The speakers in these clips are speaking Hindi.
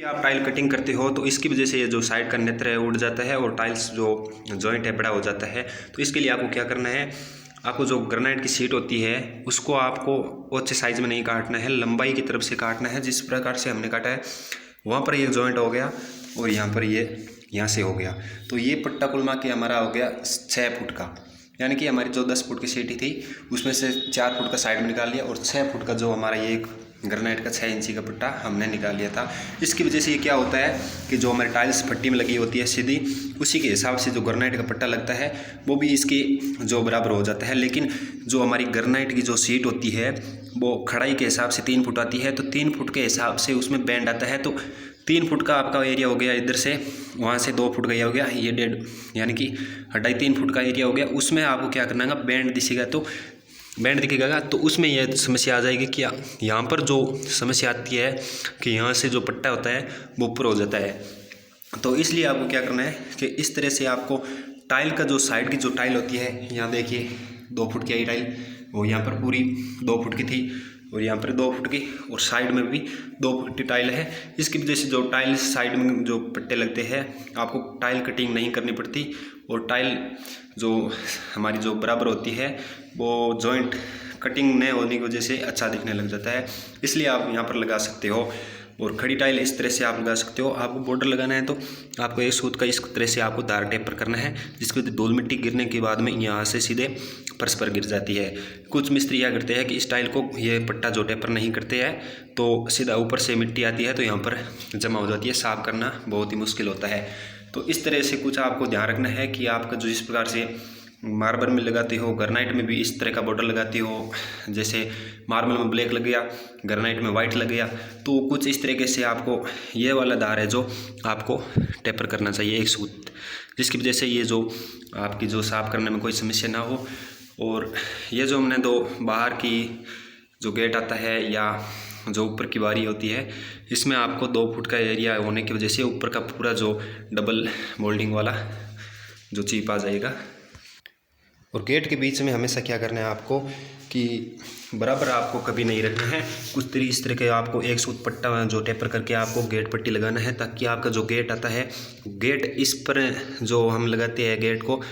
आप टाइल कटिंग करते हो तो इसकी वजह से ये जो साइड का नेत्र है उड़ जाता है और टाइल्स जो जॉइंट है बड़ा हो जाता है। तो इसके लिए आपको क्या करना है, आपको जो ग्रेनाइट की शीट होती है उसको आपको अच्छे साइज में नहीं काटना है, लंबाई की तरफ से काटना है। जिस प्रकार से हमने काटा है वहाँ पर ये जॉइंट हो गया और यहाँ पर ये यहाँ से हो गया। तो ये पट्टा कुल मिला के हमारा हो गया 6 फुट का, यानी कि हमारी जो 10 फुट की सीटी थी उसमें से 4 फुट का साइड में निकाल लिया और 6 फुट का जो हमारा ये ग्रेनाइट का 6 इंची का पट्टा हमने निकाल लिया था। इसकी वजह से ये क्या होता है कि जो हमारी टाइल्स पट्टी में लगी होती है सीधी, उसी के हिसाब से जो ग्रेनाइट का पट्टा लगता है वो भी इसके जो बराबर हो जाता है। लेकिन जो हमारी ग्रेनाइट की जो सीट होती है वो खड़ाई के हिसाब से 3 फुट आती है, तो 3 फुट के हिसाब से उसमें बैंड आता है। तो 3 फुट का आपका एरिया हो गया, इधर से वहाँ से 2 फुट का हो गया, ये 1.5 यानी कि 2.5-3 फुट का एरिया हो गया। उसमें आपको क्या करना है, बैंड दिखेगा तो बैंड दिखेगा तो उसमें यह समस्या आ जाएगी कि यहाँ पर जो समस्या आती है कि यहाँ से जो पट्टा होता है वो ऊपर हो जाता है। तो इसलिए आपको क्या करना है कि इस तरह से आपको टाइल का जो साइड की जो टाइल होती है, यहाँ देखिए 2 फुट की आई टाइल, वो यहाँ पर पूरी 2 फुट की थी और यहाँ पर 2 फुट की और साइड में भी 2 फुट की टाइल है। इसकी वजह से जो टाइल साइड में जो पट्टे लगते हैं आपको टाइल कटिंग नहीं करनी पड़ती और टाइल जो हमारी जो बराबर होती है वो जॉइंट कटिंग न होने की वजह से अच्छा दिखने लग जाता है। इसलिए आप यहाँ पर लगा सकते हो और खड़ी टाइल इस तरह से आप लगा सकते हो। आपको बॉर्डर लगाना है तो आपको एक सूत का इस तरह से आपको धार टेपर करना है, जिसके धूल मिट्टी गिरने के बाद में यहाँ से सीधे फर्श पर गिर जाती है। कुछ मिस्त्री क्या करते हैं कि इस टाइल को ये पट्टा जो टेपर नहीं करते हैं तो सीधा ऊपर से मिट्टी आती है तो यहाँ पर जमा हो जाती है, साफ़ करना बहुत ही मुश्किल होता है। तो इस तरह से कुछ आपको ध्यान रखना है कि आपका जो जिस प्रकार से मार्बल में लगाते हो, ग्रेनाइट में भी इस तरह का बॉर्डर लगाती हो, जैसे मार्बल में ब्लैक लग गया, ग्रेनाइट में वाइट लग गया, तो कुछ इस तरीके से आपको ये वाला धार है जो आपको टेपर करना चाहिए एक सूत, जिसकी वजह से ये जो आपकी जो साफ़ करने में कोई समस्या ना हो। और ये जो हमने दो बाहर की जो गेट आता है या जो ऊपर की बारी होती है, इसमें आपको 2 फुट का एरिया होने की वजह से ऊपर का पूरा जो डबल मोल्डिंग वाला जो चिप आ जाएगा। और गेट के बीच में हमेशा क्या करना है आपको कि बराबर आपको कभी नहीं रखना है, कुछ इस तरह के आपको एक सूत पट्टा जो टेपर करके आपको गेट पट्टी लगाना है, ताकि आपका जो गेट आता है, गेट इस पर जो हम लगाते हैं गेट को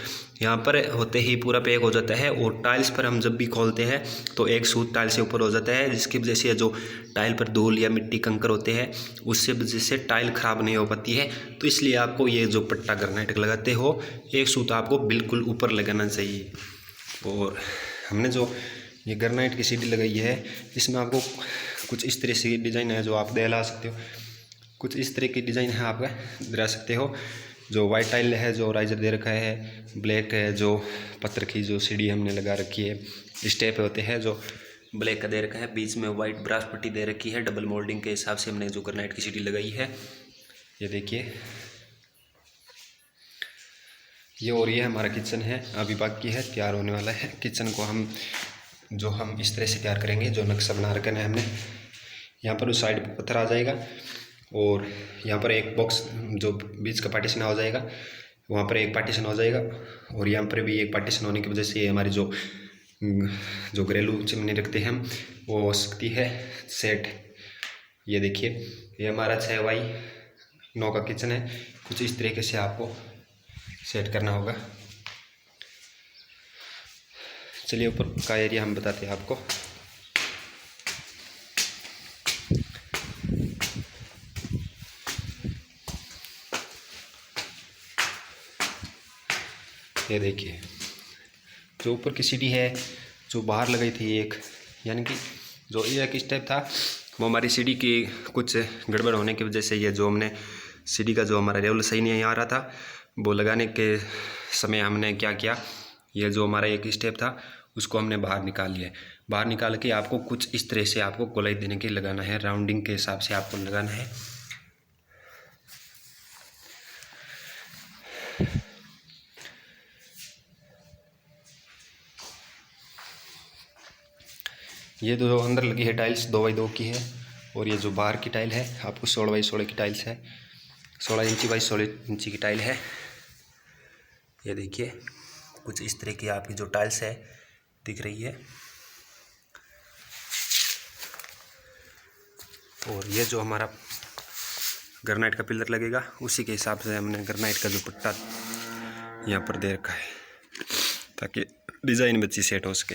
यहाँ पर होते ही पूरा पैक हो जाता है और टाइल्स पर हम जब भी खोलते हैं तो एक सूत टाइल से ऊपर हो जाता है, जिसकी वजह से जो टाइल पर धूल या मिट्टी कंकर होते हैं उससे वजह से टाइल ख़राब नहीं हो पाती है। तो इसलिए आपको ये जो पट्टा ग्रेनाइट लगाते हो एक सूत आपको बिल्कुल ऊपर लगाना चाहिए। और हमने जो ये ग्रेनाइट की सीढ़ी लगाई है इसमें आपको कुछ इस तरह से डिज़ाइन है जो आप दिला सकते हो, कुछ इस तरह की डिज़ाइन है आप दिला सकते हो। जो वाइट टाइल है जो राइजर दे रखा है, ब्लैक है जो पत्थर की जो सीढ़ी हमने लगा रखी है, स्टेप होते हैं जो ब्लैक का दे रखा है, बीच में वाइट ब्रास पट्टी दे रखी है, डबल मोल्डिंग के हिसाब से हमने जो ग्रेनाइट की सीढ़ी लगाई है ये देखिए ये। और ये हमारा किचन है, अभी बाकी है, तैयार होने वाला है। किचन को हम इस तरह से तैयार करेंगे, जो नक्शा बना रखा है हमने। यहाँ पर उस साइड पर पत्थर आ जाएगा और यहाँ पर एक बॉक्स जो बीच का पार्टीशन हो जाएगा, वहाँ पर एक पार्टीशन हो जाएगा और यहाँ पर भी एक पार्टीशन होने की वजह से हमारी जो घरेलू चिमनी रखते हैं हम वो हो सकती है सेट। ये देखिए ये हमारा 6x9 का किचन है, कुछ इस तरीके से आपको सेट करना होगा। चलिए ऊपर का एरिया हम बताते हैं आपको। ये देखिए जो ऊपर की सीढ़ी है जो बाहर लगाई थी एक, यानी कि जो ये एक स्टेप था वो हमारी सीढ़ी की कुछ गड़बड़ होने की वजह से ये जो हमने सीढ़ी का जो हमारा लेवल सही नहीं आ रहा था, वो लगाने के समय हमने क्या किया, ये जो हमारा एक स्टेप था उसको हमने बाहर निकाल लिया। बाहर निकाल के आपको कुछ इस तरह से आपको गोलाई देने के लगाना है, राउंडिंग के हिसाब से आपको लगाना है। ये जो अंदर लगी है टाइल्स 2x2 की है और ये जो बाहर की टाइल है आपको 16x16 की टाइल्स है, 16 इंची बाई 16 इंची की टाइल है। ये देखिए कुछ इस तरह की आपकी जो टाइल्स है दिख रही है। और ये जो हमारा ग्रेनाइट का पिलर लगेगा, उसी के हिसाब से हमने ग्रेनाइट का जो पट्टा यहाँ पर दे रखा है ताकि डिज़ाइन में अच्छी सेट हो सके।